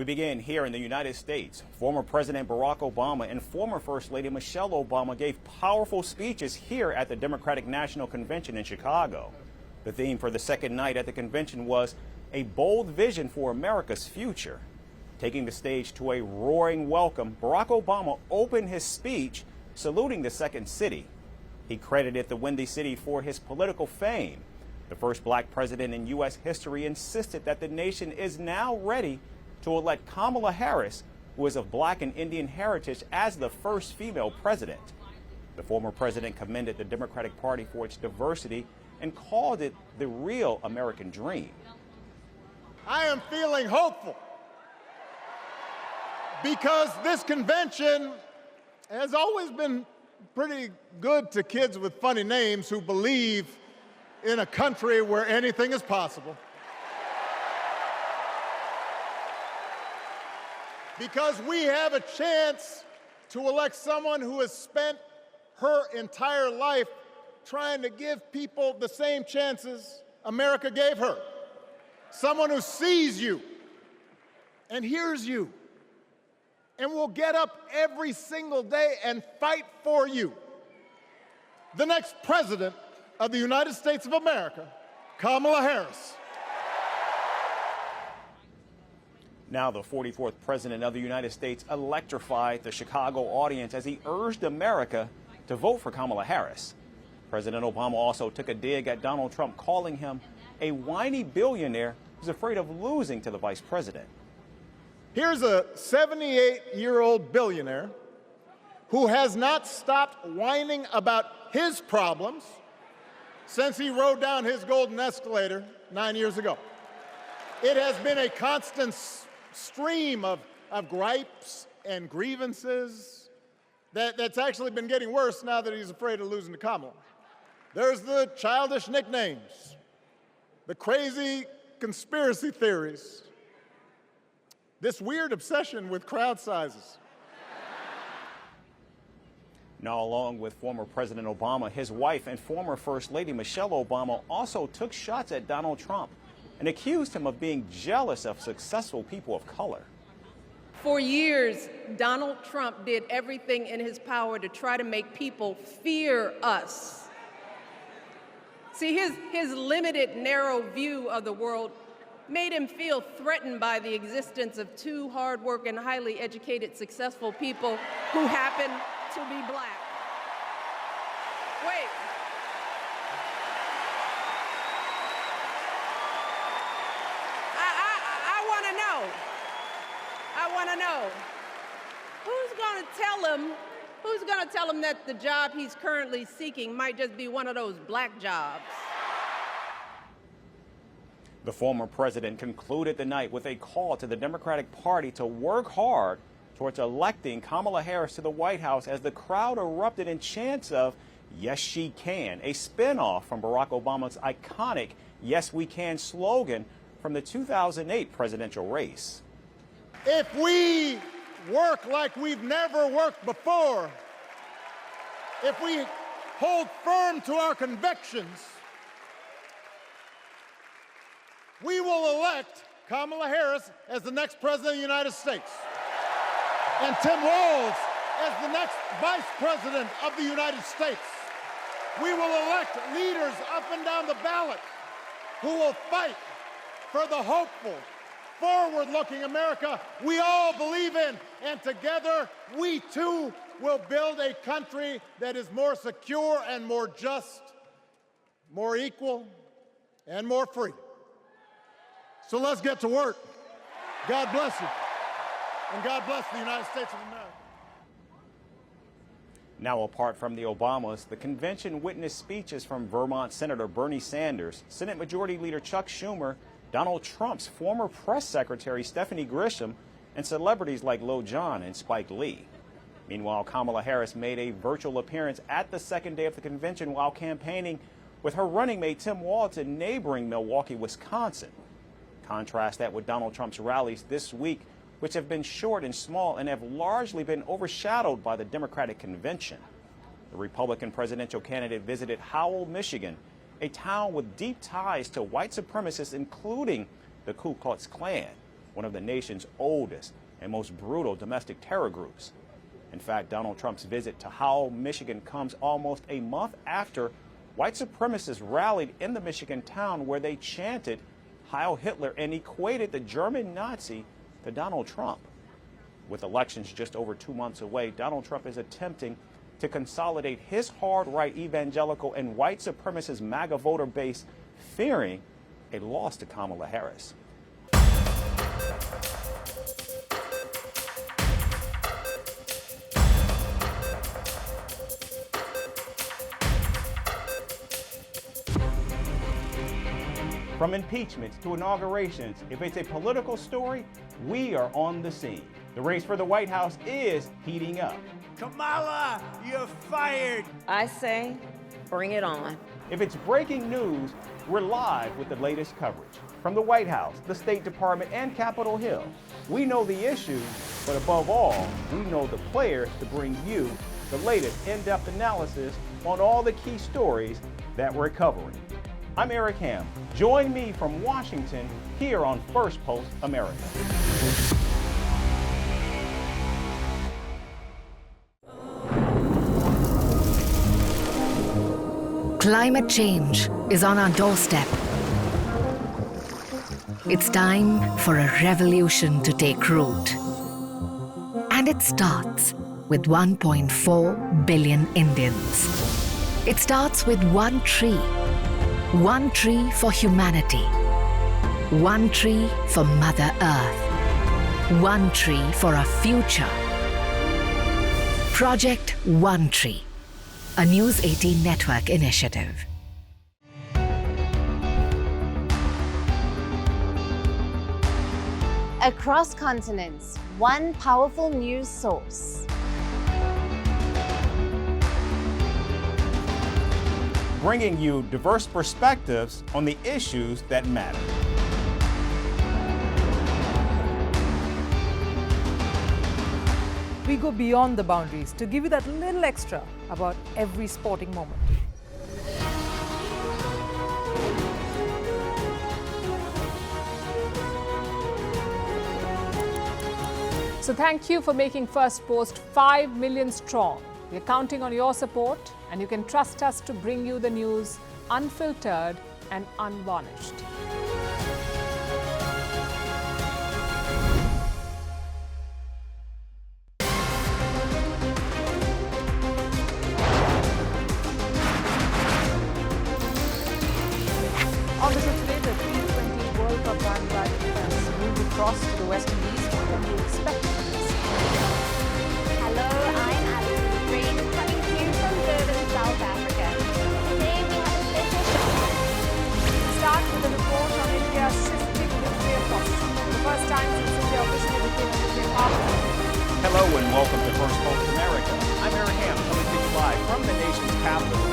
We begin here in the United States. Former President Barack Obama and former First Lady Michelle Obama gave powerful speeches here at the Democratic National Convention in Chicago. The theme for the second night at the convention was a bold vision for America's future. Taking the stage to a roaring welcome, Barack Obama opened his speech saluting the second city. He credited the Windy City for his political fame. The first black president in U.S. history insisted that the nation is now ready to elect Kamala Harris, who is of black and Indian heritage, as the first female president. The former president commended the Democratic Party for its diversity and called it the real American dream. I am feeling hopeful because this convention has always been pretty good to kids with funny names who believe in a country where anything is possible. Because we have a chance to elect someone who has spent her entire life trying to give people the same chances America gave her. Someone who sees you and hears you and will get up every single day and fight for you. The next president of the United States of America, Kamala Harris. Now, the 44th president of the United States electrified the Chicago audience as he urged America to vote for Kamala Harris. President Obama also took a dig at Donald Trump, calling him a whiny billionaire who's afraid of losing to the vice president. Here's a 78-year-old billionaire who has not stopped whining about his problems since he rode down his golden escalator 9 years ago. It has been a constant stream of gripes and grievances that's actually been getting worse now that he's afraid of losing to Kamala. There's the childish nicknames, the crazy conspiracy theories, this weird obsession with crowd sizes. Now, along with former President Obama, his wife and former First Lady Michelle Obama also took shots at Donald Trump and accused him of being jealous of successful people of color. For years, Donald Trump did everything in his power to try to make people fear us. See, his limited, narrow view of the world made him feel threatened by the existence of two hard-working, highly educated, successful people who happen to be black. Wait. I want to know, who's going to tell him that the job he's currently seeking might just be one of those black jobs? The former president concluded the night with a call to the Democratic Party to work hard towards electing Kamala Harris to the White House as the crowd erupted in chants of "Yes, she can," a spinoff from Barack Obama's iconic "Yes, we can" slogan from the 2008 presidential race. If we work like we've never worked before, if we hold firm to our convictions, we will elect Kamala Harris as the next president of the United States and Tim Walz as the next vice president of the United States. We will elect leaders up and down the ballot who will fight for the hopeful, forward-looking America we all believe in, and together we too will build a country that is more secure and more just, more equal and more free. So let's get to work. God bless you, and God bless the United States of America. Now, apart from the Obamas, the convention witnessed speeches from Vermont Senator Bernie Sanders, Senate Majority Leader Chuck Schumer, Donald Trump's former press secretary Stephanie Grisham, and celebrities like Lil Jon and Spike Lee. Meanwhile, Kamala Harris made a virtual appearance at the second day of the convention while campaigning with her running mate Tim Walz in neighboring Milwaukee, Wisconsin. Contrast that with Donald Trump's rallies this week, which have been short and small and have largely been overshadowed by the Democratic convention. The Republican presidential candidate visited Howell, Michigan, a town with deep ties to white supremacists, including the Ku Klux Klan. One one of the nation's oldest and most brutal domestic terror groups. In fact, Donald Trump's visit to Howell, Michigan comes almost a month after white supremacists rallied in the Michigan town where they chanted Heil Hitler and equated the German Nazi to Donald Trump. With elections just over 2 months away, Donald Trump is attempting to consolidate his hard-right evangelical and white supremacist MAGA voter base, fearing a loss to Kamala Harris. From impeachments to inaugurations, if it's a political story, we are on the scene. The race for the White House is heating up. Kamala, you're fired. I say, bring it on. If it's breaking news, we're live with the latest coverage. From the White House, the State Department, and Capitol Hill, we know the issues, but above all, we know the players to bring you the latest in-depth analysis on all the key stories that we're covering. I'm Eric Ham. Join me from Washington here on Firstpost America. Climate change is on our doorstep. It's time for a revolution to take root. And it starts with 1.4 billion Indians. It starts with one tree. One tree for humanity. One tree for Mother Earth. One tree for our future. Project One Tree, a News 18 network initiative. Across continents, one powerful news source. Bringing you diverse perspectives on the issues that matter. We go beyond the boundaries to give you that little extra about every sporting moment. So thank you for making Firstpost 5 million strong. We're counting on your support, and you can trust us to bring you the news unfiltered and unvarnished. On the show today, the T20 World Cup bandwagon has moved across to the West Indies. What can you expect from this? Hello, I'm Alison Green, coming to you from Durban, South Africa. Today we have a special show. Start with a report on India's shifting nuclear posture. For the first time since India officially became a nuclear power. Hello and welcome to Firstpost America. I'm Eric Ham, coming to you live from the nation's capital,